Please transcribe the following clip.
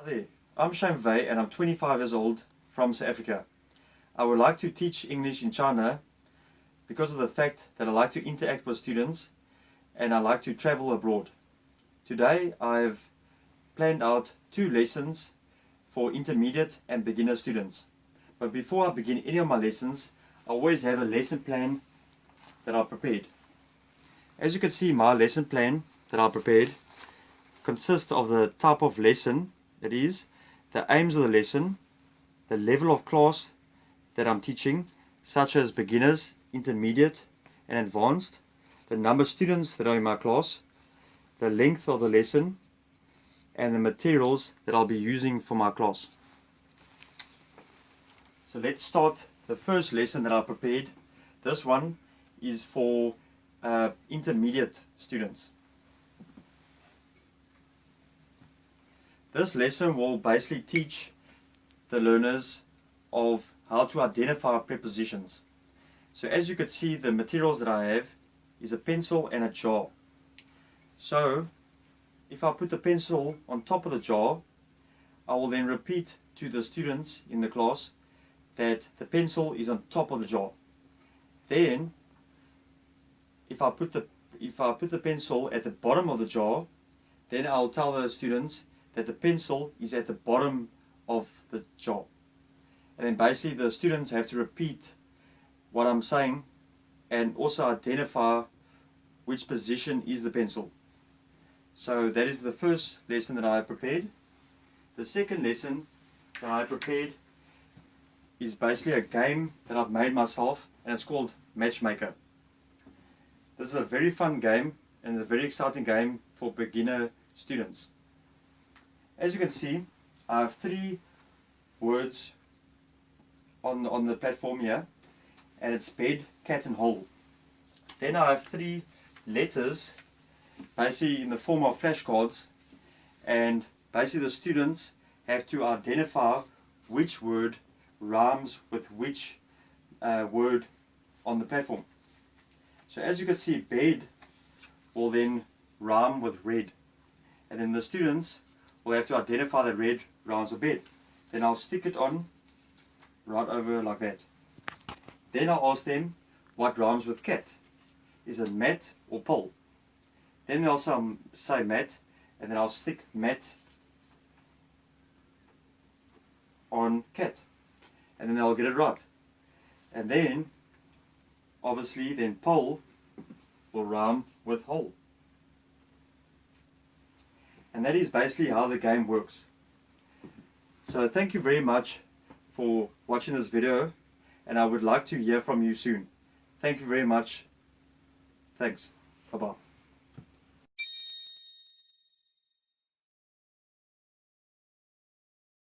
Hi there, I'm Verwey and I'm 25 years old from South Africa. I would like to teach English in China because of the fact that I like to interact with students and I like to travel abroad. Today I've planned out 2 lessons for intermediate and beginner students. But before I begin any of my lessons, I always have a lesson plan that I've prepared. As you can see, my lesson plan that I've prepared consists of the type of lesson it is, the aims of the lesson, the level of class that I'm teaching, such as beginners, intermediate and advanced, the number of students that are in my class, the length of the lesson, and the materials that I'll be using for my class. So let's start the first lesson that I prepared. This one is for intermediate students. This lesson will basically teach the learners of how to identify prepositions. So as you can see, the materials that I have is a pencil and a jar. So if I put the pencil on top of the jar, I will then repeat to the students in the class that the pencil is on top of the jar. Then if I put the pencil at the bottom of the jar, then I'll tell the students that the pencil is at the bottom of the jar. And then basically the students have to repeat what I'm saying and also identify which position is the pencil. So that is the first lesson that I have prepared. The second lesson that I prepared is basically a game that I've made myself, and it's called Matchmaker. This is a very fun game and a very exciting game for beginner students. As you can see, I have 3 words on the platform here, and it's bed, cat and hole. Then I have 3 letters basically in the form of flashcards, and basically the students have to identify which word rhymes with which word on the platform. So as you can see, bed will then rhyme with red, and then the students will have to identify that red rhymes with bed. Then I'll stick it on right over like that. Then I'll ask them what rhymes with cat. Is it mat or pole? Then they'll say mat, and then I'll stick mat on cat, and then they'll get it right. And then obviously then pole will rhyme with hole. And that is basically how the game works. So thank you very much for watching this video, and I would like to hear from you soon. Thank you very much. Thanks. Bye-bye.